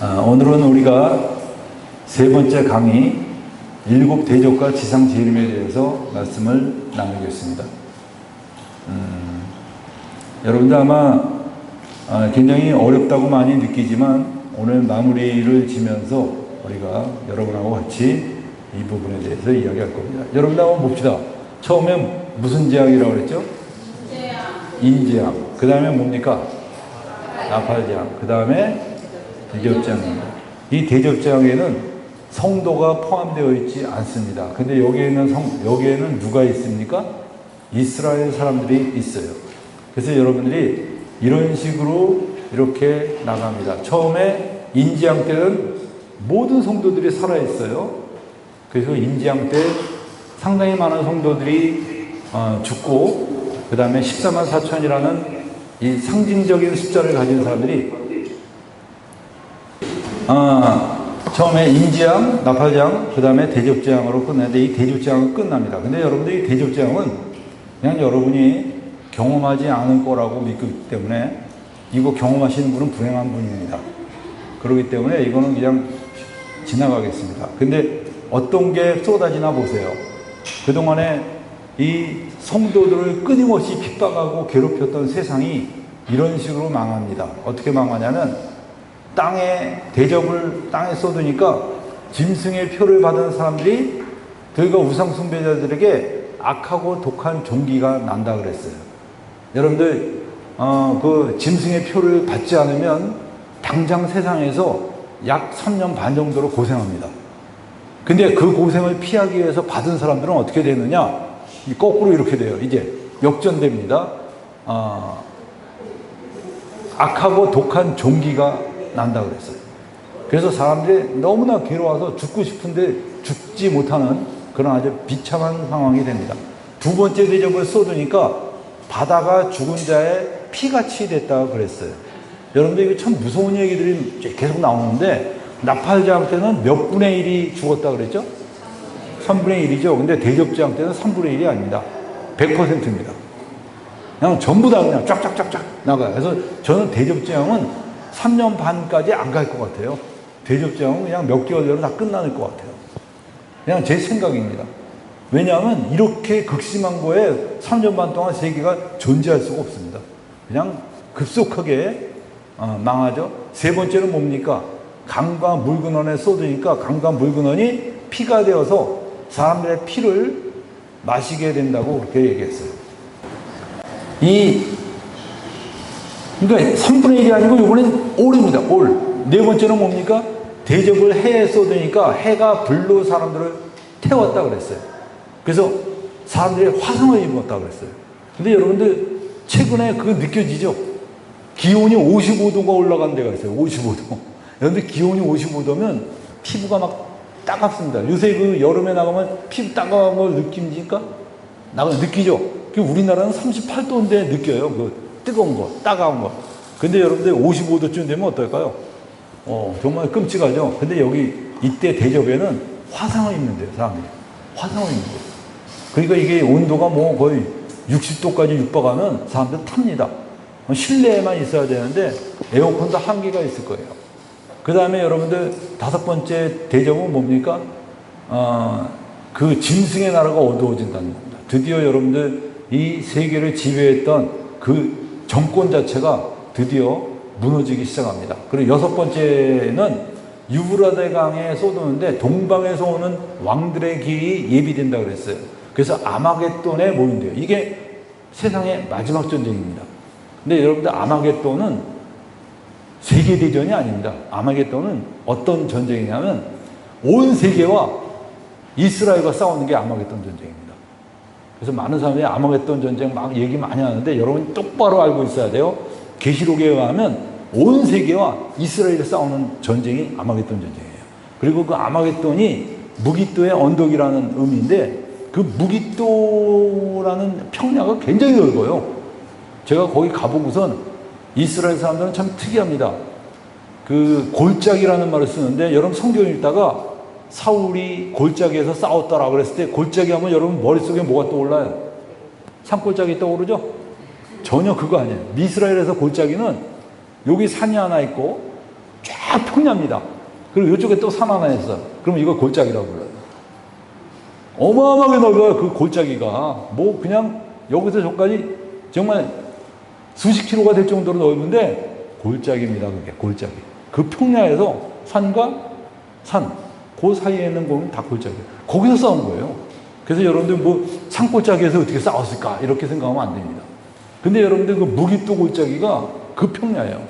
오늘은 우리가 세 번째 강의 일곱 대적과 지상 재림에 대해서 말씀을 나누겠습니다. 여러분들 아마 굉장히 어렵다고 많이 느끼지만 오늘 마무리를 지면서 우리가 여러분하고 같이 이 부분에 대해서 이야기할 겁니다. 여러분들 한번 봅시다. 처음에 무슨 재앙이라고 그랬죠? 인재앙. 그 다음에 뭡니까? 나팔재앙. 그 다음에 대접재앙입니다. 이 대접재앙에는 성도가 포함되어 있지 않습니다. 근데 여기에는 누가 있습니까? 이스라엘 사람들이 있어요. 그래서 여러분들이 이런 식으로 이렇게 나갑니다. 처음에 인재앙 때는 모든 성도들이 살아있어요. 그래서 인재앙 때 상당히 많은 성도들이 죽고, 그 다음에 14만 4천이라는 이 상징적인 숫자를 가진 사람들이 처음에 인재앙, 나팔재앙, 그 다음에 대접재앙으로 끝나는데 이 대접재앙은 끝납니다. 근데 여러분들 이 대접재앙은 그냥 여러분이 경험하지 않을 거라고 믿기 때문에 이거 경험하시는 분은 불행한 분입니다. 그렇기 때문에 이거는 그냥 지나가겠습니다. 근데 어떤 게 쏟아지나 보세요. 그동안에 이 성도들을 끊임없이 핍박하고 괴롭혔던 세상이 이런 식으로 망합니다. 어떻게 망하냐면 대접을 땅에 쏟으니까 짐승의 표를 받은 사람들이 그가 우상숭배자들에게 악하고 독한 종기가 난다 그랬어요. 여러분들 그 짐승의 표를 받지 않으면 당장 세상에서 약 3년 반 정도로 고생합니다. 근데 그 고생을 피하기 위해서 받은 사람들은 어떻게 되느냐? 거꾸로 이렇게 돼요. 이제 역전됩니다. 악하고 독한 종기가 난다 그랬어요. 그래서 사람들이 너무나 괴로워서 죽고 싶은데 죽지 못하는 그런 아주 비참한 상황이 됩니다. 두 번째 대접을 쏟으니까 바다가 죽은 자의 피같이 됐다고 그랬어요. 여러분들 이거 참 무서운 얘기들이 계속 나오는데 나팔재앙 때는 몇 분의 1이 죽었다 그랬죠? 3분의 1이죠. 근데 대접재앙 때는 3분의 1이 아닙니다. 100%입니다. 그냥 전부 다 그냥 쫙쫙쫙쫙 나가요. 그래서 저는 대접재앙은 3년 반까지 안 갈 것 같아요. 대접재앙은 그냥 몇 개월 내로 다 끝나는 것 같아요. 그냥 제 생각입니다. 왜냐하면 이렇게 극심한 거에 3년 반 동안 세계가 존재할 수가 없습니다. 그냥 급속하게 망하죠. 세 번째는 뭡니까? 강과 물근원에 쏟으니까 강과 물근원이 피가 되어서 사람들의 피를 마시게 된다고 그렇게 얘기했어요. 그러니까 3분의 1이 아니고 이번엔 올입니다. 올. 네 번째는 뭡니까? 대접을 해에 쏟으니까 해가 불로 사람들을 태웠다 그랬어요. 그래서 사람들이 화상을 입었다 그랬어요. 근데 여러분들 최근에 그거 느껴지죠? 기온이 55도가 올라간 데가 있어요. 55도. 여러분들 기온이 55도면 피부가 막 따갑습니다. 요새 그 여름에 나가면 피부 따가운 걸 느낍니까? 느끼죠? 우리나라는 38도인데 느껴요. 그 뜨거운 거, 따가운 거. 근데 여러분들 55도쯤 되면 어떨까요? 정말 끔찍하죠? 근데 이때 대접에는 화상을 입는데요, 사람들이. 화상을 입는 거예요. 그러니까 이게 온도가 거의 60도까지 육박하면 사람들 탑니다. 실내에만 있어야 되는데 에어컨도 한계가 있을 거예요. 그 다음에 여러분들 다섯 번째 대접은 뭡니까? 그 짐승의 나라가 어두워진다는 겁니다. 드디어 여러분들 이 세계를 지배했던 그 정권 자체가 드디어 무너지기 시작합니다. 그리고 여섯 번째는 유브라데 강에 쏟았는데 동방에서 오는 왕들의 길이 예비된다 그랬어요. 그래서 아마겟돈에 모인대요. 이게 세상의 마지막 전쟁입니다. 근데 여러분들 아마겟돈은 세계대전이 아닙니다. 아마겟돈은 어떤 전쟁이냐면 온 세계와 이스라엘과 싸우는 게 아마겟돈 전쟁입니다. 그래서 많은 사람들이 아마겟돈 전쟁 막 얘기 많이 하는데 여러분이 똑바로 알고 있어야 돼요. 계시록에 의하면 온 세계와 이스라엘이 싸우는 전쟁이 아마겟돈 전쟁이에요. 그리고 그 아마겟돈이 무기또의 언덕이라는 의미인데 그 무기또라는 평야가 굉장히 넓어요. 제가 거기 가보고선 이스라엘 사람들은 참 특이합니다. 그 골짜기라는 말을 쓰는데 여러분 성경 읽다가 사울이 골짜기에서 싸웠다라고 그랬을 때 골짜기 하면 여러분 머릿속에 뭐가 떠올라요? 산골짜기 떠오르죠? 전혀 그거 아니에요. 이스라엘에서 골짜기는 여기 산이 하나 있고 쫙 평야입니다. 그리고 이쪽에 또 산 하나 있어. 그러면 이거 골짜기라고 불러요. 어마어마하게 넓어요. 그 골짜기가 뭐 그냥 여기서 저까지 정말 수십 킬로가 될 정도로 넓은데 골짜기입니다. 그게 골짜기. 그 평야에서 산과 산, 그 사이에 있는 거는 다 골짜기예요. 거기서 싸운 거예요. 그래서 여러분들 뭐 산골짜기에서 어떻게 싸웠을까 이렇게 생각하면 안 됩니다. 근데 여러분들 그 무기또 골짜기가 그 평야예요.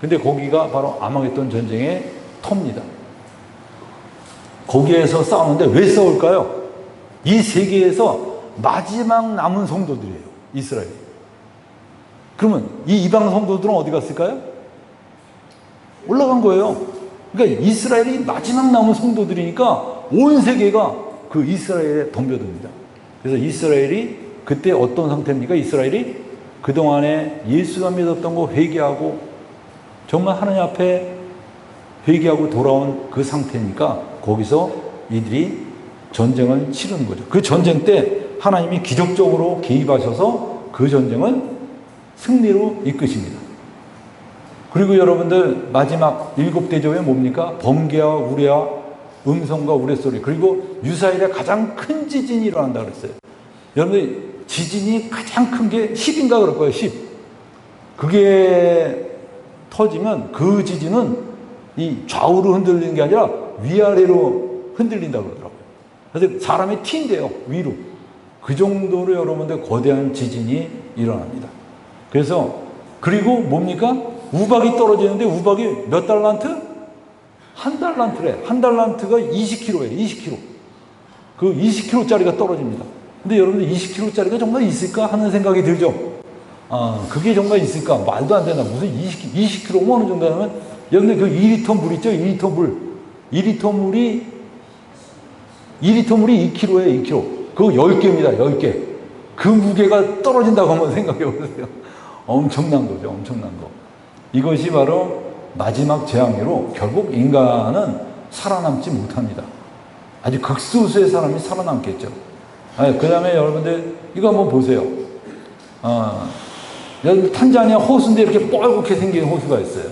근데 거기가 바로 아마겟돈 전쟁의 터입니다. 거기에서 싸우는데 왜 싸울까요? 이 세계에서 마지막 남은 성도들이에요. 이스라엘. 그러면 이 이방 성도들은 어디 갔을까요? 올라간 거예요. 그러니까 이스라엘이 마지막 남은 성도들이니까 온 세계가 그 이스라엘에 덤벼듭니다. 그래서 이스라엘이 그때 어떤 상태입니까? 이스라엘이 그동안에 예수가 믿었던 거 회개하고 정말 하나님 앞에 회개하고 돌아온 그 상태니까 거기서 이들이 전쟁을 치르는 거죠. 그 전쟁 때 하나님이 기적적으로 개입하셔서 그 전쟁을 승리로 이끄십니다. 그리고 여러분들 마지막 7대조에 뭡니까? 번개와 우레와 음성과 우레소리, 그리고 유사일에 가장 큰 지진이 일어난다 그랬어요. 여러분들 지진이 가장 큰 게 10인가 그럴 거예요. 10. 그게 터지면 그 지진은 이 좌우로 흔들리는 게 아니라 위아래로 흔들린다 그러더라고요. 그래서 사람이 튄대요. 위로. 그 정도로 여러분들 거대한 지진이 일어납니다. 그래서 그리고 뭡니까? 우박이 떨어지는데 우박이 몇 달란트? 한 달란트래. 한 달란트가 20kg예요. 20kg. 그 20kg짜리가 떨어집니다. 근데 여러분들 20kg짜리가 정말 있을까 하는 생각이 들죠. 아, 그게 정말 있을까? 말도 안 되나. 무슨 20kg면 어느 정도 하면 여러분들 그 2리터 물 있죠? 2리터 물. 2리터 물이 2kg예요. 2kg. 그거 10개입니다. 10개. 그 무게가 떨어진다고 한번 생각해 보세요. 엄청난 거죠. 엄청난 거. 이것이 바로 마지막 재앙으로 결국 인간은 살아남지 못합니다. 아주 극소수의 사람이 살아남겠죠. 그 다음에 여러분들 이거 한번 보세요. 여러분 탄자니아 호수인데 이렇게 뻘겋게 생긴 호수가 있어요.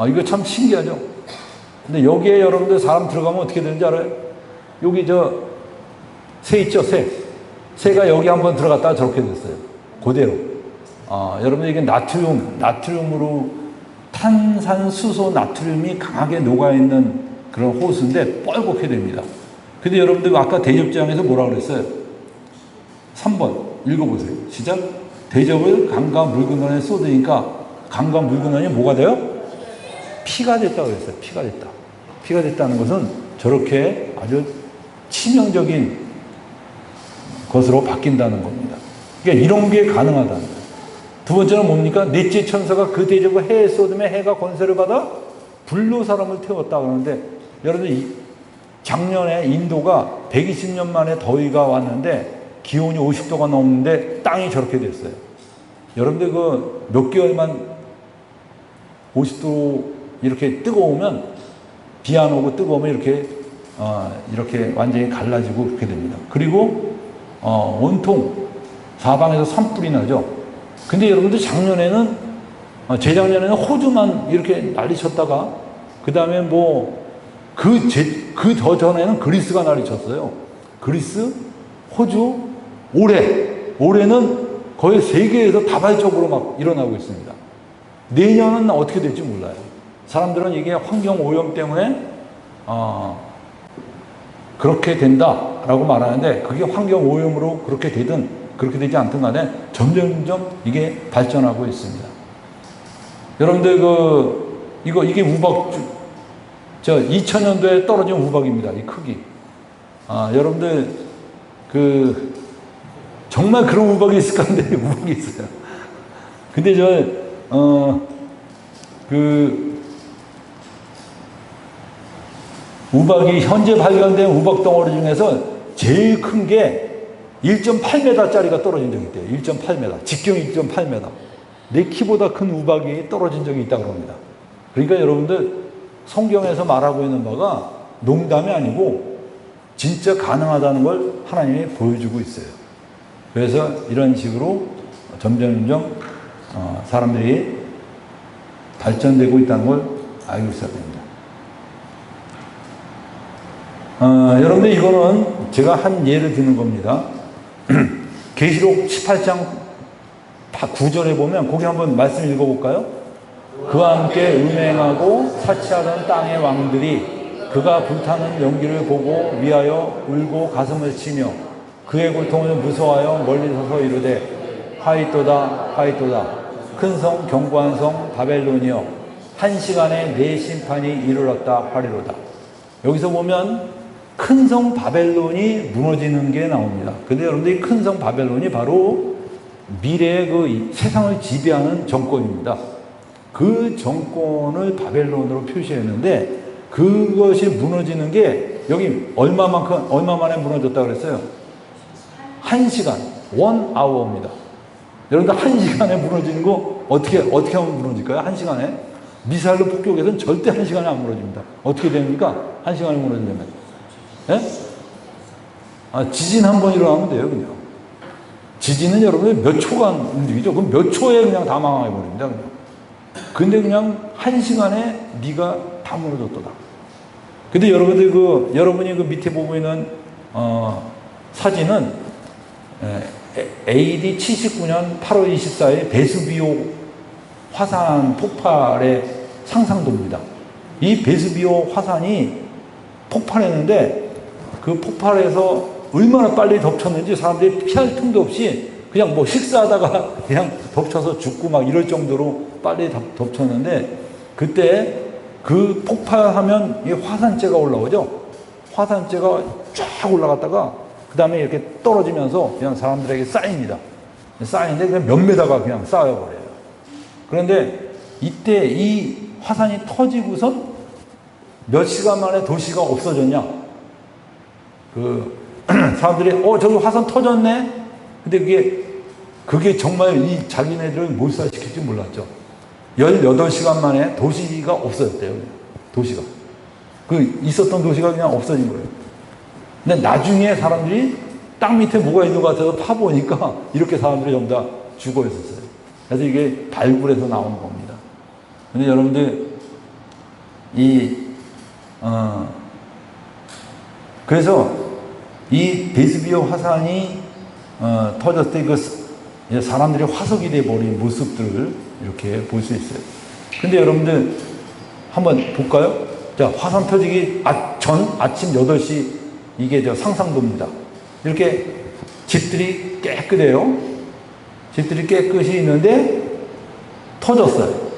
이거 참 신기하죠. 근데 여기에 여러분들 사람 들어가면 어떻게 되는지 알아요? 여기 새 있죠, 새. 새가 여기 한번 들어갔다가 저렇게 됐어요. 그대로. 여러분들 이게 나트륨으로 탄산수소 나트륨이 강하게 녹아있는 그런 호수인데 뻘겋게 됩니다. 근데 여러분들 아까 대접장에서 뭐라 그랬어요? 3번 읽어보세요. 시작. 대접을 강과 물근원에 쏟으니까 강과 물근원이 뭐가 돼요? 피가 됐다고 그랬어요. 피가 됐다. 피가 됐다는 것은 저렇게 아주 치명적인 것으로 바뀐다는 겁니다. 그러니까 이런 게 가능하다는 거예요. 두 번째는 뭡니까? 넷째 천사가 그 대접을 해에 쏟으며 해가 권세를 받아 불로 사람을 태웠다 그러는데 여러분들 작년에 인도가 120년 만에 더위가 왔는데 기온이 50도가 넘는데 땅이 저렇게 됐어요. 여러분들 그 몇 개월만 50도 이렇게 뜨거우면 비 안 오고 뜨거우면 이렇게 완전히 갈라지고 그렇게 됩니다. 그리고 온통 사방에서 산불이 나죠. 근데 여러분들 작년에는 재작년에는 호주만 이렇게 난리 쳤다가 그 다음에 그 더 전에는 그리스가 난리 쳤어요. 그리스, 호주, 올해는 거의 세계에서 다발적으로 막 일어나고 있습니다. 내년은 어떻게 될지 몰라요. 사람들은 이게 환경 오염 때문에 그렇게 된다라고 말하는데 그게 환경 오염으로 그렇게 되든 그렇게 되지 않든 간에 점점 이게 발전하고 있습니다. 여러분들 이게 우박 2000년도에 떨어진 우박입니다. 이 크기. 여러분들 정말 그런 우박이 있을까 하는데 우박이 있어요. 근데 우박이 현재 발견된 우박 덩어리 중에서 제일 큰 게 1.8m짜리가 떨어진 적이 있대요. 1.8m. 직경 1.8m. 내 키보다 큰 우박이 떨어진 적이 있다고 합니다. 그러니까 여러분들 성경에서 말하고 있는 바가 농담이 아니고 진짜 가능하다는 걸 하나님이 보여주고 있어요. 그래서 이런 식으로 점점 사람들이 발전되고 있다는 걸 알고 있어야 됩니다. 여러분들 이거는 제가 한 예를 드는 겁니다. 계시록 18장 9절에 보면 거기 한번 말씀 읽어볼까요? 그와 함께 음행하고 사치하던 땅의 왕들이 그가 불타는 연기를 보고 위하여 울고 가슴을 치며 그의 고통을 무서워하여 멀리 서서 이르되 화이토다 화이토다 큰 성 견고한 성 바벨론이여 한 시간에 내 심판이 이르렀다 하리로다. 여기서 보면 큰 성 바벨론이 무너지는 게 나옵니다. 근데 여러분들 이 큰 성 바벨론이 바로 미래의 그 세상을 지배하는 정권입니다. 그 정권을 바벨론으로 표시했는데 그것이 무너지는 게 여기 얼마 만에 무너졌다 그랬어요? 1시간, 1hour입니다. 여러분들 1시간에 무너지는 거 어떻게 하면 무너질까요? 1시간에? 미사일로 폭격해서는 절대 1시간에 안 무너집니다. 어떻게 됩니까? 1시간에 무너지려면. 예? 지진 한 번 일어나면 돼요, 그냥. 지진은 여러분들 몇 초간 움직이죠? 그럼 몇 초에 그냥 다 망해버립니다, 그냥. 근데 그냥 1시간에 네가 다 무너졌더라. 근데 여러분들 여러분이 그 밑에 보고 있는, 사진은, AD 79년 8월 24일 베수비오 화산 폭발의 상상도입니다. 이 베수비오 화산이 폭발했는데 그 폭발해서 얼마나 빨리 덮쳤는지 사람들이 피할 틈도 없이 그냥 뭐 식사하다가 그냥 덮쳐서 죽고 막 이럴 정도로 빨리 덮쳤는데 그때 그 폭발하면 이 화산재가 올라오죠. 화산재가 쫙 올라갔다가 그 다음에 이렇게 떨어지면서 그냥 사람들에게 쌓입니다. 쌓이는데 그냥 몇 메다가 그냥 쌓여버려요. 그런데 이때 이 화산이 터지고선 몇 시간 만에 도시가 없어졌냐? 사람들이, 저기 화산 터졌네? 근데 그게 정말 이 자기네들을 몰살시킬지 몰랐죠. 18시간 만에 도시가 없어졌대요. 도시가. 있었던 도시가 그냥 없어진 거예요. 근데 나중에 사람들이 땅 밑에 뭐가 있는 것 같아서 파보니까 이렇게 사람들이 전부 다 죽어 있었어요. 그래서 이게 발굴해서 나온 겁니다. 근데 여러분들, 그래서 이 베수비오 화산이 터졌을 때 사람들이 화석이 돼버린 모습들을 이렇게 볼 수 있어요. 근데 여러분들 한번 볼까요? 자, 화산 터지기 전 아침 8시 이게 상상도입니다. 이렇게 집들이 깨끗해요. 집들이 깨끗이 있는데 터졌어요.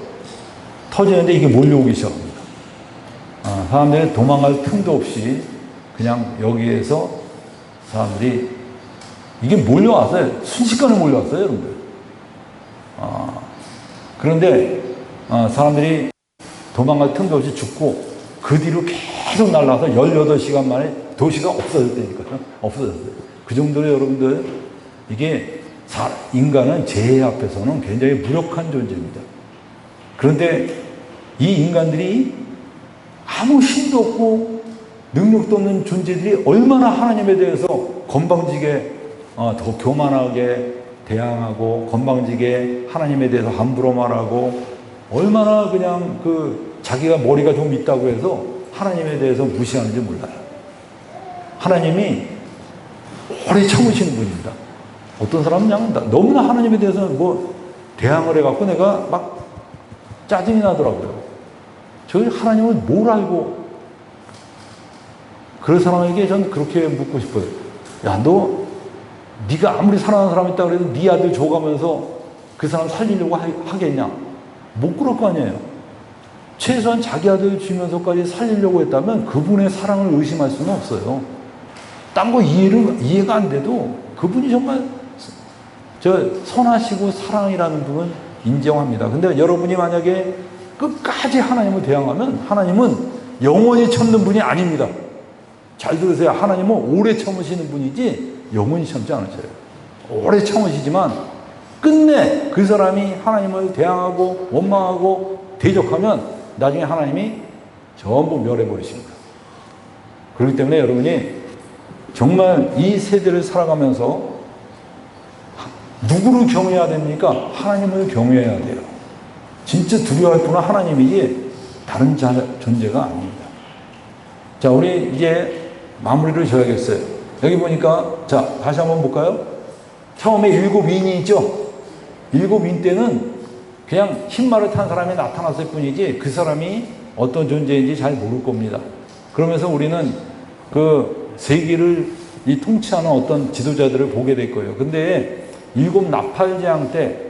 터지는데 이게 몰려오기 시작합니다. 사람들이 도망갈 틈도 없이 그냥 여기에서 사람들이 이게 몰려왔어요. 순식간에 몰려왔어요, 여러분들. 그런데 사람들이 도망갈 틈도 없이 죽고 그 뒤로 계속 날아서 18시간 만에 도시가 없어졌다니까요. 없어졌어요. 그 정도로 여러분들 이게 인간은 재해 앞에서는 굉장히 무력한 존재입니다. 그런데 이 인간들이 아무 힘도 없고 능력도 없는 존재들이 얼마나 하나님에 대해서 건방지게 더 교만하게 대항하고 건방지게 하나님에 대해서 함부로 말하고 얼마나 그냥 자기가 머리가 좀 있다고 해서 하나님에 대해서 무시하는지 몰라요. 하나님이 오래 참으시는 분입니다. 어떤 사람은 그냥 너무나 하나님에 대해서 대항을 해갖고 내가 막 짜증이 나더라고요. 저희 하나님을 뭘 알고 그런 사람에게 전 그렇게 묻고 싶어요. 야, 네가 아무리 사랑하는 사람이 있다 그래도 네 아들 줘가면서 그 사람 살리려고 하겠냐? 못 그럴 거 아니에요. 최소한 자기 아들 주면서까지 살리려고 했다면 그분의 사랑을 의심할 수는 없어요. 딴 거 이해가 안 돼도 그분이 정말 선하시고 사랑이라는 분은 인정합니다. 근데 여러분이 만약에 끝까지 하나님을 대항하면 하나님은 영원히 참는 분이 아닙니다. 잘 들으세요. 하나님은 오래 참으시는 분이지 영원히 참지 않으셔요. 오래 참으시지만 끝내 그 사람이 하나님을 대항하고 원망하고 대적하면 나중에 하나님이 전부 멸해버리십니다. 그렇기 때문에 여러분이 정말 이 세대를 살아가면서 누구를 경외해야 됩니까? 하나님을 경외해야 돼요. 진짜 두려워할 분은 하나님이지 다른 존재가 아닙니다. 자, 우리 이제 마무리를 지어야겠어요. 여기 보니까, 자, 다시 한번 볼까요? 처음에 7인이 있죠? 7인 때는 그냥 흰말을 탄 사람이 나타났을 뿐이지 그 사람이 어떤 존재인지 잘 모를 겁니다. 그러면서 우리는 그 세계를 이 통치하는 어떤 지도자들을 보게 될 거예요. 근데 7 나팔재앙 때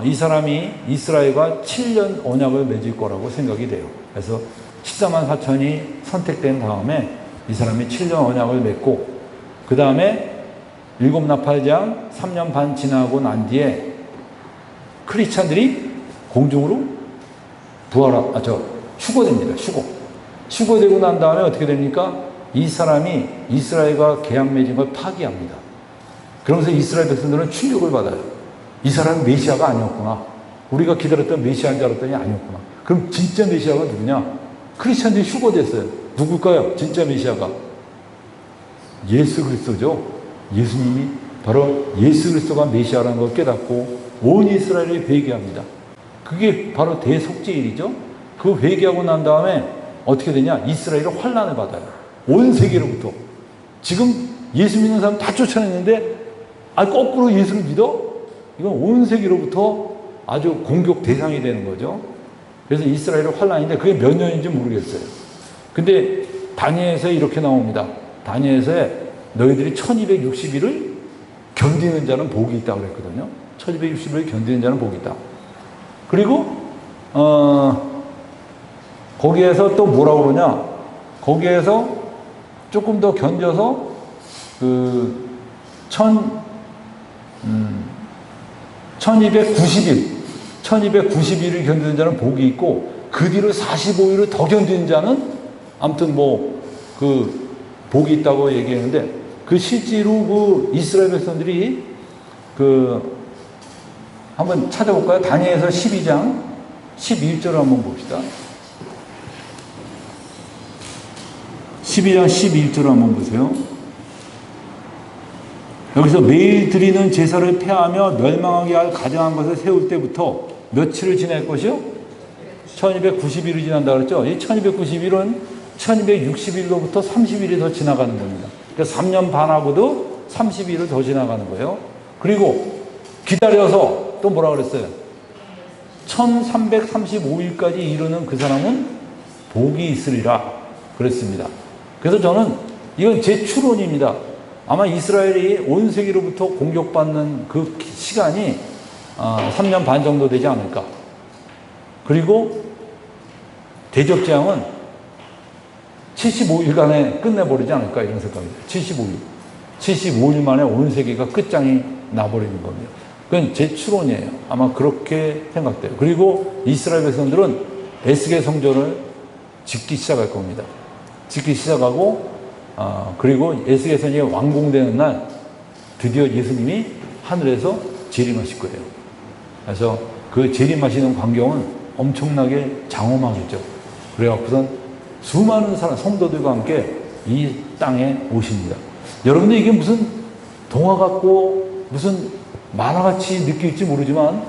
이 사람이 이스라엘과 7년 언약을 맺을 거라고 생각이 돼요. 그래서 14만 4천이 선택된 다음에 이 사람이 7년 언약을 맺고 그 다음에 7 나팔재앙 3년 반 지나고 난 뒤에 크리스찬들이 공중으로 휴거됩니다. 휴거되고 난 다음에 어떻게 됩니까? 이 사람이 이스라엘과 계약 맺은 걸 파기합니다. 그러면서 이스라엘 백성들은 충격을 받아요. 이 사람은 메시아가 아니었구나. 우리가 기다렸던 메시아인 줄 알았더니 아니었구나. 그럼 진짜 메시아가 누구냐? 크리스찬들이 휴거됐어요. 누굴까요? 진짜 메시아가 예수 그리스도죠. 예수님이 바로 예수 그리스도가 메시아라는 걸 깨닫고 온 이스라엘을 회개합니다. 그게 바로 대속죄일이죠. 그 회개하고 난 다음에 어떻게 되냐? 이스라엘이 환난을 받아요. 온 세계로부터. 지금 예수 믿는 사람 다 쫓아냈는데 거꾸로 예수를 믿어? 이건 온 세계로부터 아주 공격 대상이 되는 거죠. 그래서 이스라엘의 환난인데 그게 몇 년인지 모르겠어요. 근데 다니엘서에 이렇게 나옵니다. 다니엘서에 너희들이 1260일을 견디는 자는 복이 있다고 그랬거든요. 1260일을 견디는 자는 복이 있다. 그리고 거기에서 또 뭐라고 그러냐? 거기에서 조금 더 견뎌서 1290일을 견디는 자는 복이 있고 그 뒤로 45일을 더 견디는 자는 아무튼 복이 있다고 얘기했는데 실제로 이스라엘 백성들이 한번 찾아볼까요? 다니엘서 12장 11절을 한번 봅시다. 12장 11절을 한번 보세요. 여기서 매일 드리는 제사를 폐하며 멸망하게 할 가증한 것을 세울 때부터 며칠을 지날 것이요? 1290일을 지난다 그랬죠? 이 1290일은 1260일로부터 30일이 더 지나가는 겁니다. 그러니까 3년 반하고도 30일을 더 지나가는 거예요. 그리고 기다려서 또 뭐라 그랬어요? 1335일까지 이르는 그 사람은 복이 있으리라 그랬습니다. 그래서 저는 이건 제 추론입니다. 아마 이스라엘이 온 세계로부터 공격받는 그 시간이 3년 반 정도 되지 않을까. 그리고 대적재앙은 75일간에 끝내버리지 않을까 이런 생각입니다. 75일 만에 온 세계가 끝장이 나버리는 겁니다. 그건 제 추론이에요. 아마 그렇게 생각돼요. 그리고 이스라엘 백성들은 에스겔 성전을 짓기 시작할 겁니다. 짓기 시작하고 그리고 에스겔 성전이 완공되는 날 드디어 예수님이 하늘에서 재림하실 거예요. 그래서 그 재림하시는 광경은 엄청나게 장엄하겠죠. 그래갖고선 수많은 성도들과 함께 이 땅에 오십니다. 여러분들 이게 무슨 동화 같고 무슨 만화같이 느낄지 모르지만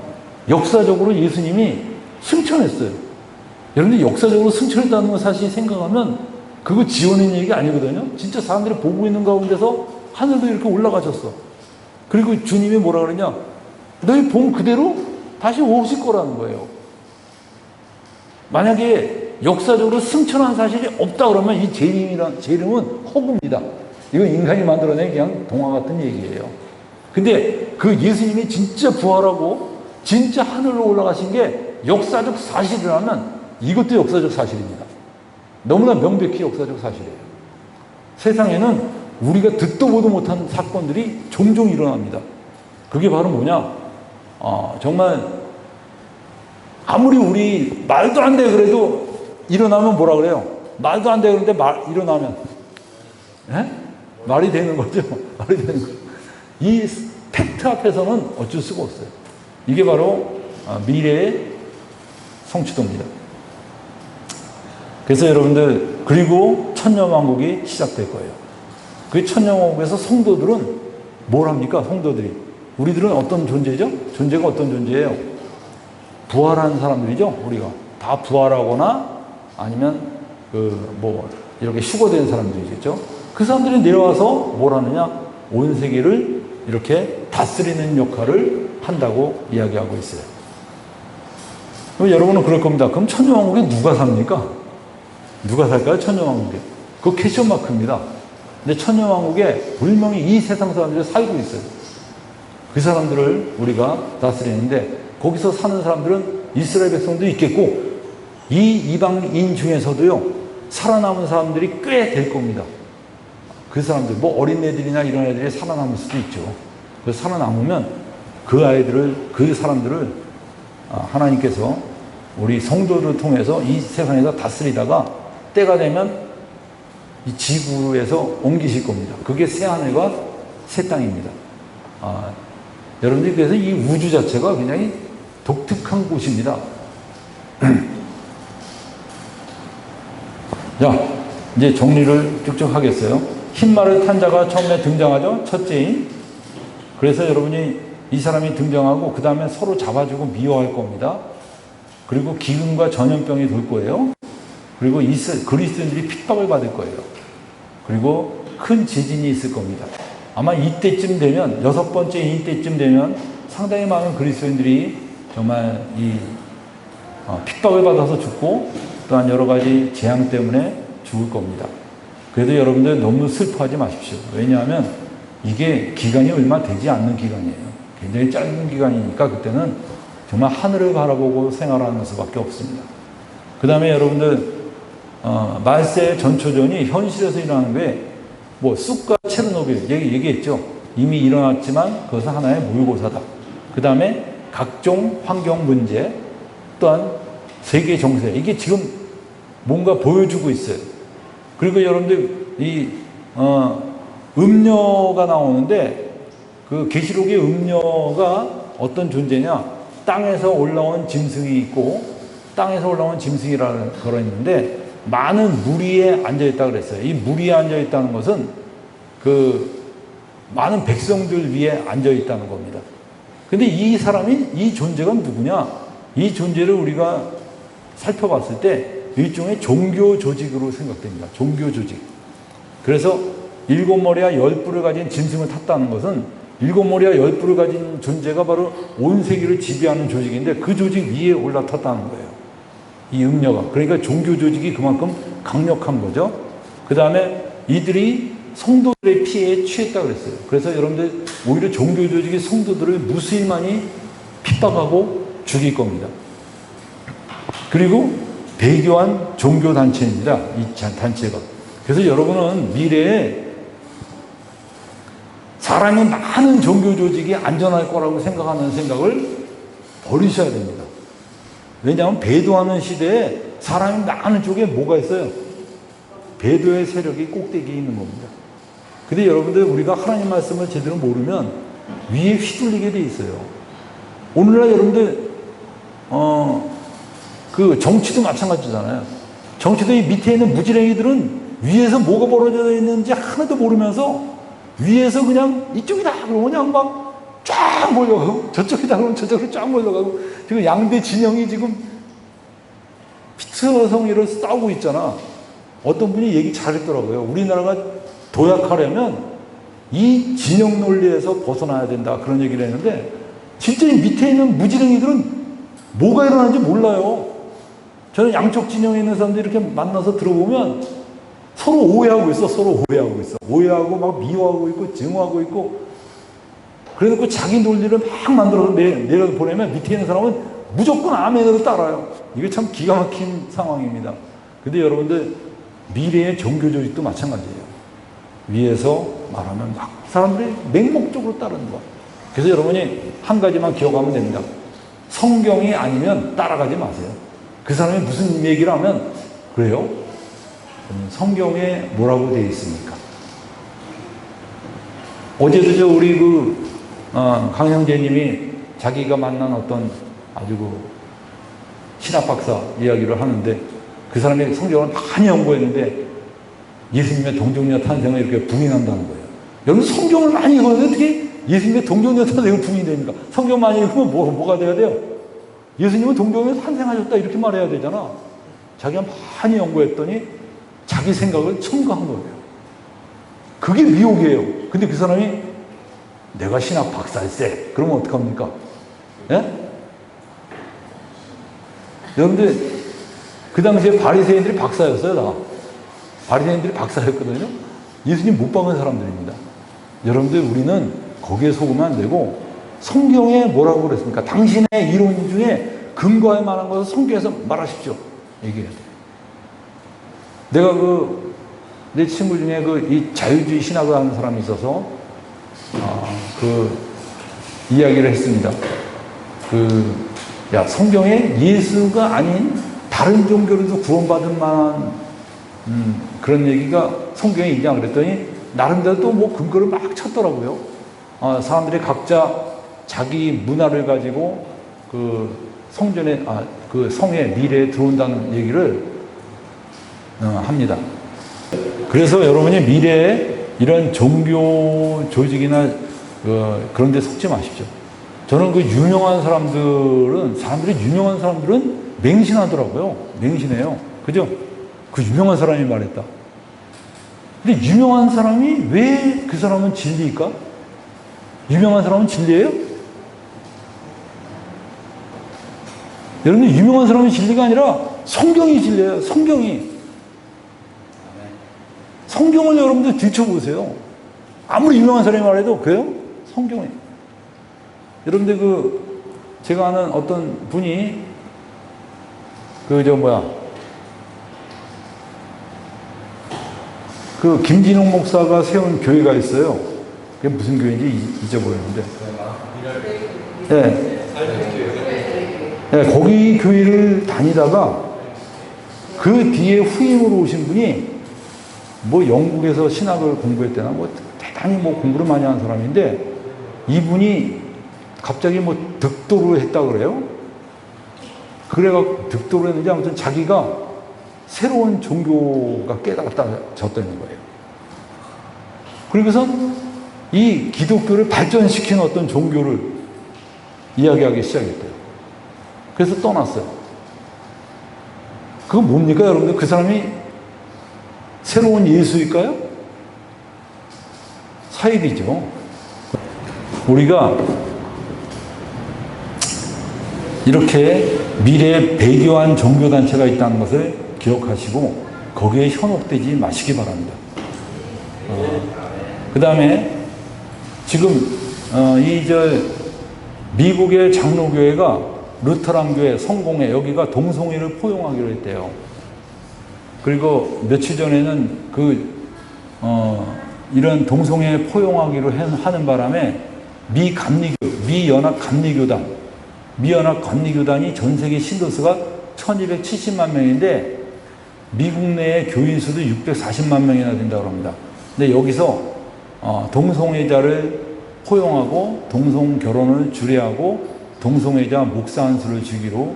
역사적으로 예수님이 승천했어요. 여러분들 역사적으로 승천했다는 거 사실 생각하면 그거 지어낸 얘기가 아니거든요. 진짜 사람들이 보고 있는 가운데서 하늘도 이렇게 올라가셨어. 그리고 주님이 뭐라 그러냐? 너희 본 그대로 다시 오실 거라는 거예요. 만약에 역사적으로 승천한 사실이 없다 그러면 이 재림은 허구입니다. 이건 인간이 만들어낸 그냥 동화 같은 얘기예요. 근데 그 예수님이 진짜 부활하고 진짜 하늘로 올라가신 게 역사적 사실이라면 이것도 역사적 사실입니다. 너무나 명백히 역사적 사실이에요. 세상에는 우리가 듣도 보도 못한 사건들이 종종 일어납니다. 그게 바로 뭐냐? 정말 아무리 우리 말도 안 돼 그래도 일어나면 뭐라 그래요? 말도 안 돼 그런데 일어나면 말이 되는 거죠. 말이 되는 거죠. 이 팩트 앞에서는 어쩔 수가 없어요. 이게 바로 미래의 성취도입니다. 그래서 여러분들 그리고 천년왕국이 시작될 거예요. 그 천년왕국에서 성도들은 뭘 합니까? 성도들이 우리들은 어떤 존재죠? 존재가 어떤 존재예요? 부활한 사람들이죠. 우리가 다 부활하거나 아니면 이렇게 휴거된 사람들이겠죠. 그 사람들이 내려와서 뭘 하느냐? 온 세계를 이렇게 다스리는 역할을 한다고 이야기하고 있어요. 그럼 여러분은 그럴 겁니다. 그럼 천년왕국에 누가 삽니까? 누가 살까요? 천년왕국에. 그거 퀘스천 마크입니다. 근데 천년왕국에 분명히 이 세상 사람들이 살고 있어요. 그 사람들을 우리가 다스리는데 거기서 사는 사람들은 이스라엘 백성도 있겠고 이 이방인 중에서도요 살아남은 사람들이 꽤 될 겁니다. 그 사람들 어린애들이나 이런 애들이 살아남을 수도 있죠. 그래서 살아남으면 그 사람들을 하나님께서 우리 성도를 통해서 이 세상에서 다스리다가 때가 되면 이 지구에서 옮기실 겁니다. 그게 새하늘과 새 땅입니다. 여러분들이 그래서 이 우주 자체가 굉장히 독특한 곳입니다. 자, 이제 정리를 쭉쭉 하겠어요. 흰말을 탄 자가 처음에 등장하죠. 첫째인. 그래서 여러분이 이 사람이 등장하고 그 다음에 서로 잡아주고 미워할 겁니다. 그리고 기근과 전염병이 돌 거예요. 그리고 그리스도인들이 핍박을 받을 거예요. 그리고 큰 지진이 있을 겁니다. 아마 이때쯤 되면 6번째 이때쯤 되면 상당히 많은 그리스도인들이 정말 핍박을 받아서 죽고 또한 여러 가지 재앙 때문에 죽을 겁니다. 그래도 여러분들 너무 슬퍼하지 마십시오. 왜냐하면 이게 기간이 얼마 되지 않는 기간이에요. 굉장히 짧은 기간이니까 그때는 정말 하늘을 바라보고 생활하는 수밖에 없습니다. 그 다음에 여러분들 말세 전초전이 현실에서 일어나는 게 쑥과 체르노빌 얘기했죠. 이미 일어났지만 그것은 하나의 모의고사다. 그 다음에 각종 환경 문제 또한 세계 정세 이게 지금 뭔가 보여주고 있어요. 그리고 여러분들 이 음녀가 나오는데 그 계시록의 음녀가 어떤 존재냐? 땅에서 올라온 짐승이 있고 땅에서 올라온 짐승이라는 거가 있는데 많은 무리에 앉아 있다 그랬어요. 이 무리에 앉아 있다는 것은 그 많은 백성들 위에 앉아 있다는 겁니다. 근데 이 존재가 누구냐? 이 존재를 우리가 살펴봤을 때 일종의 종교 조직으로 생각됩니다. 종교 조직. 그래서 7머리와 10뿔을 가진 짐승을 탔다는 것은 7머리와 10뿔을 가진 존재가 바로 온 세계를 지배하는 조직인데 그 조직 위에 올라탔다는 거예요. 이 음녀가. 그러니까 종교 조직이 그만큼 강력한 거죠. 그 다음에 이들이 성도들의 피해에 취했다 그랬어요. 그래서 여러분들 오히려 종교 조직이 성도들을 무수히 많이 핍박하고 죽일 겁니다. 그리고 배교한 종교단체입니다. 이 단체가. 그래서 여러분은 미래에 사람이 많은 종교 조직이 안전할 거라고 생각하는 생각을 버리셔야 됩니다. 왜냐하면 배도하는 시대에 사람이 많은 쪽에 뭐가 있어요? 배도의 세력이 꼭대기에 있는 겁니다. 근데 여러분들 우리가 하나님 말씀을 제대로 모르면 위에 휘둘리게 돼 있어요. 오늘날 여러분들 그 정치도 마찬가지잖아요. 정치도 이 밑에 있는 무지랭이들은 위에서 뭐가 벌어져 있는지 하나도 모르면서 위에서 그냥 이쪽이다 그러면 그냥 막 쫙 몰려가고 저쪽이다 그러면 저쪽으로 쫙 몰려가고 지금 양대 진영이 지금 피트성이로 싸우고 있잖아. 어떤 분이 얘기 잘했더라고요. 우리나라가 도약하려면 이 진영 논리에서 벗어나야 된다 그런 얘기를 했는데 진짜 이 밑에 있는 무지랭이들은 뭐가 일어나는지 몰라요. 저는 양쪽 진영에 있는 사람들이 이렇게 만나서 들어보면 서로 오해하고 있어. 오해하고 막 미워하고 있고 증오하고 있고 그래놓고 자기 논리를 막 만들어서 내려보내면 밑에 있는 사람은 무조건 아멘으로 따라요. 이게 참 기가 막힌 상황입니다. 근데 여러분들 미래의 종교 조직도 마찬가지예요. 위에서 말하면 막 사람들이 맹목적으로 따르는 거예요. 그래서 여러분이 한 가지만 기억하면 됩니다. 성경이 아니면 따라가지 마세요. 그 사람이 무슨 얘기를 하면 그래요? 성경에 뭐라고 되어 있습니까? 어제도 우리 강형제님이 자기가 만난 어떤 아주 신학 박사 이야기를 하는데 그 사람이 성경을 많이 연구했는데 예수님의 동정녀 탄생을 이렇게 부인한다는 거예요. 여러분 성경을 많이 읽었는데 어떻게 예수님의 동정녀 탄생을 부인됩니까? 성경 많이 읽으면 뭐가 돼야 돼요? 예수님은 동정에서 탄생하셨다 이렇게 말해야 되잖아. 자기가 많이 연구했더니 자기 생각을 첨가한 거예요. 그게 미혹이에요. 근데 그 사람이 내가 신학 박사일세. 그러면 어떡합니까? 예? 여러분들 그 당시에 바리새인들이 박사였어요. 다. 바리새인들이 박사였거든요. 예수님 못 박은 사람들입니다. 여러분들 우리는 거기에 속으면 안 되고 성경에 뭐라고 그랬습니까? 당신의 이론 중에 근거할 만한 것을 성경에서 말하십시오. 얘기해야 돼요. 내가 내 친구 중에 이 자유주의 신학을 하는 사람이 있어서 이야기를 했습니다. 야, 성경에 예수가 아닌 다른 종교로도 구원받을 만한 그런 얘기가 성경에 있냐 그랬더니 나름대로 또 뭐 근거를 막 찾더라고요. 사람들이 각자 자기 문화를 가지고 성전에 성의 미래에 들어온다는 얘기를 합니다. 그래서 여러분이 미래에 이런 종교 조직이나 그런 데 속지 마십시오. 저는 유명한 사람들이 유명한 사람들은 맹신하더라고요. 맹신해요. 그죠? 그 유명한 사람이 말했다. 근데 유명한 사람이 왜 그 사람은 진리일까? 유명한 사람은 진리예요? 여러분, 유명한 사람이 진리가 아니라 성경이 진리예요. 성경을 여러분들 들춰보세요. 아무리 유명한 사람이 말해도 그래요? 성경이. 여러분들 제가 아는 어떤 분이 김진웅 목사가 세운 교회가 있어요. 그게 무슨 교회인지 잊어버렸는데. 네. 네, 거기 교회를 다니다가 그 뒤에 후임으로 오신 분이 영국에서 신학을 공부했대나 대단히 공부를 많이 한 사람인데 이분이 갑자기 득도를 했다 그래요. 그래가 득도를 했는지 아무튼 자기가 새로운 종교가 깨달았다졌다는 거예요. 그러고서 이 기독교를 발전시키는 어떤 종교를 이야기하기 시작했대요. 그래서 떠났어요. 그거 뭡니까, 여러분들? 그 사람이 새로운 예수일까요? 사입이죠. 우리가 이렇게 미래에 배교한 종교단체가 있다는 것을 기억하시고 거기에 현혹되지 마시기 바랍니다. 그 다음에 지금 미국의 장로교회가 루터란교회 성공회 여기가 동성애를 포용하기로 했대요. 그리고 며칠 전에는 이런 동성애 포용하기로 하는 바람에 미연합 감리교단이 전 세계 신도수가 1270만 명인데 미국 내의 교인 수도 640만 명이나 된다고 합니다. 근데 여기서 동성애자를 포용하고 동성 결혼을 주례하고 동성애자 목사 한 수를 주기로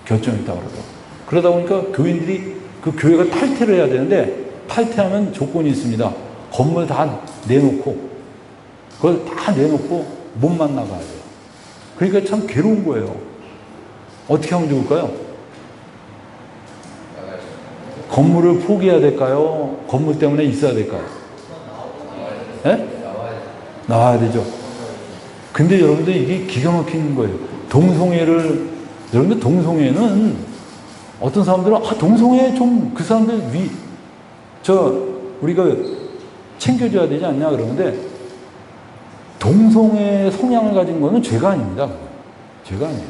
결정했다고 그러더라고요. 그러다 보니까 교인들이 그 교회가 탈퇴를 해야 되는데 탈퇴하면 조건이 있습니다. 건물 다 내놓고 그걸 다 내놓고 몸만 나가야 돼요. 그러니까 참 괴로운 거예요. 어떻게 하면 좋을까요? 건물을 포기해야 될까요? 건물 때문에 있어야 될까요? 네? 나와야 되죠. 근데 여러분들 이게 기가 막히는 거예요. 여러분들 동성애는 어떤 사람들은 동성애 좀 그 사람들 우리가 챙겨줘야 되지 않냐 그러는데 동성애 성향을 가진 거는 죄가 아닙니다. 죄가 아니에요.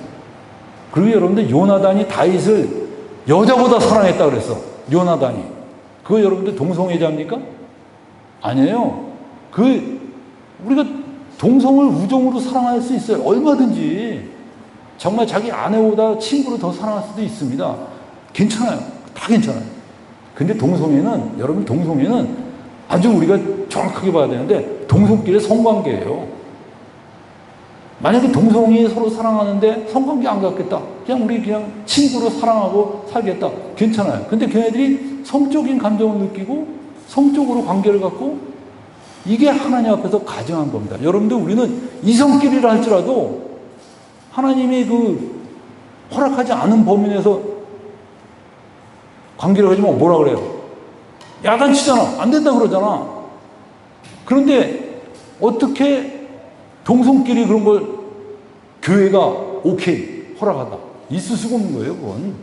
그리고 여러분들 요나단이 다윗을 여자보다 사랑했다 그랬어. 요나단이. 그거 여러분들 동성애자입니까? 아니에요. 우리가 동성을 우정으로 사랑할 수 있어요. 얼마든지. 정말 자기 아내보다 친구를 더 사랑할 수도 있습니다. 괜찮아요. 다 괜찮아요. 근데 여러분 동성애는 아주 우리가 정확하게 봐야 되는데 동성끼리 성관계예요. 만약에 동성이 서로 사랑하는데 성관계 안 갖겠다. 우리 그냥 친구로 사랑하고 살겠다. 괜찮아요. 근데 걔네들이 성적인 감정을 느끼고 성적으로 관계를 갖고 이게 하나님 앞에서 가증한 겁니다. 여러분들 우리는 이성끼리라 할지라도 하나님이 허락하지 않은 범위 내에서 관계를 가지면 뭐라 그래요? 야단치잖아. 안 된다 그러잖아. 그런데 어떻게 동성끼리 그런 걸 교회가 오케이, 허락한다. 있을 수가 없는 거예요, 그건.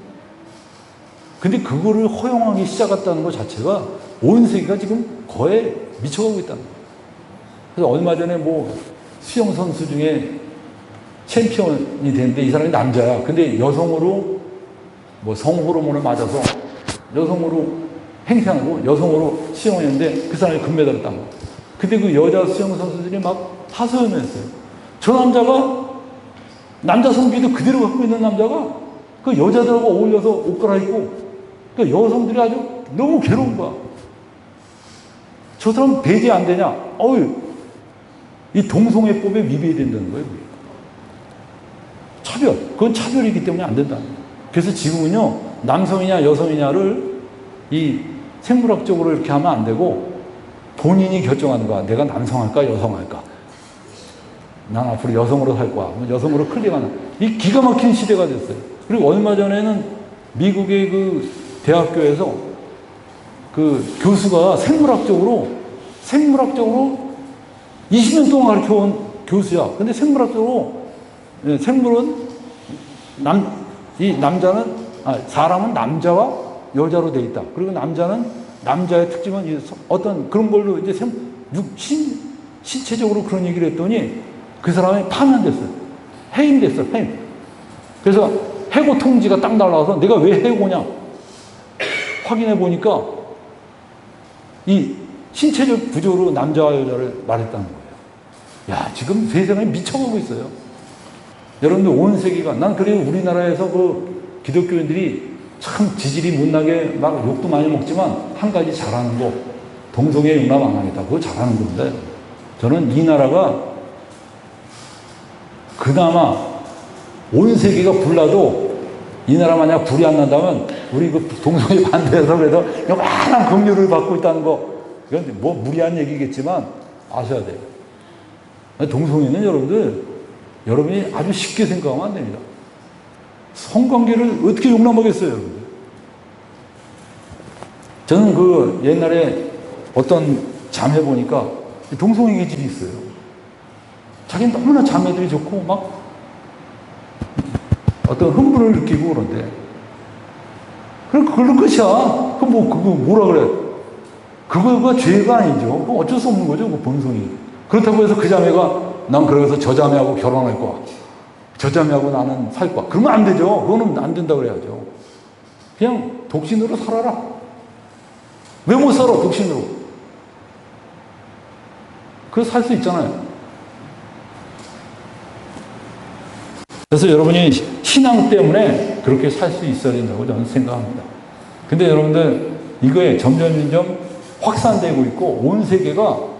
근데 그거를 허용하기 시작했다는 것 자체가 온 세계가 지금 거의 미쳐가고 있다는 거예요. 그래서 얼마 전에 뭐 수영 선수 중에 챔피언이 됐는데 이 사람이 남자야. 근데 여성으로 뭐 성호르몬을 맞아서 여성으로 행세하고 여성으로 수영했는데 그 사람이 금메달을 딴 거야. 근데 그 여자 수영 선수들이 막 하소연했어요. 저 남자가 남자 성비도 그대로 갖고 있는 남자가 그 여자들하고 어울려서 옷 갈아입고 그 여성들이 아주 너무 괴로운 거야. 저 사람 배제 안 되냐? 어휴, 이 동성애법에 위배해야 된다는 거예요. 차별. 그건 차별이기 때문에 안 된다. 그래서 지금은요, 남성이냐 여성이냐를 이 생물학적으로 이렇게 하면 안 되고 본인이 결정하는 거야. 내가 남성 할까 여성 할까. 난 앞으로 여성으로 살 거야. 여성으로 클릭하는. 이 기가 막힌 시대가 됐어요. 그리고 얼마 전에는 미국의 그 대학교에서 그 교수가 생물학적으로 20년 동안 가르쳐 온 교수야. 근데 생물학적으로 생물은 사람은 남자와 여자로 돼 있다. 그리고 남자는 남자의 특징은 어떤 그런 걸로 이제 신체적으로 그런 얘기를 했더니 그 사람이 파면됐어요. 해임됐어요. 해임. 그래서 해고 통지가 딱 날라와서 내가 왜 해고냐 확인해 보니까 이 신체적 구조로 남자와 여자를 말했다는 거예요. 야, 지금 세상에 미쳐가고 있어요. 여러분들 온 세계가, 난 그래요. 우리나라에서 그 기독교인들이 참 지질이 못나게 막 욕도 많이 먹지만 한 가지 잘하는 거, 동성애 융합 안 하겠다. 그거 잘하는 건데, 저는 이 나라가 그나마 온 세계가 불나도 이 나라 만약 불이 안 난다면 우리 그 동성애 반대해서 그래도 요만한 긍휼을 받고 있다는 거, 이건 뭐 무리한 얘기겠지만 아셔야 돼요. 동성애는 여러분이 아주 쉽게 생각하면 안 됩니다. 성관계를 어떻게 용납하겠어요, 여러분들? 저는 그 옛날에 어떤 자매 보니까 동성애 기질이 있어요. 자기는 너무나 자매들이 좋고 막 어떤 흥분을 느끼고 그런데 그걸로 끝이야. 그거 뭐라 그래? 그거가 죄가 아니죠. 그거 어쩔 수 없는 거죠, 그 본성이. 그렇다고 해서 그 자매가 난 그래서 저 자매하고 결혼할 거야. 저 자매하고 나는 살 거야. 그러면 안 되죠. 그거는 안 된다고 그래야죠. 그냥 독신으로 살아라. 왜 못 살아, 독신으로? 그래서 살 수 있잖아요. 그래서 여러분이 신앙 때문에 그렇게 살 수 있어야 된다고 저는 생각합니다. 근데 여러분들 이거에 점점 확산되고 있고 온 세계가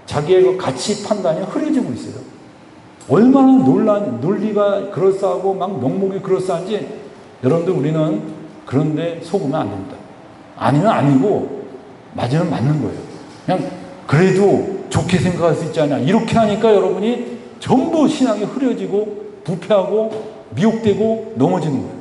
자기의 그 가치 판단이 흐려지고 있어요. 얼마나 논리가 그럴싸하고 막 명목이 그럴싸한지 여러분들 우리는 그런데 속으면 안 됩니다. 아니면 아니고 맞으면 맞는 거예요. 그냥 그래도 좋게 생각할 수 있지 않냐. 이렇게 하니까 여러분이 전부 신앙이 흐려지고 부패하고 미혹되고 넘어지는 거예요.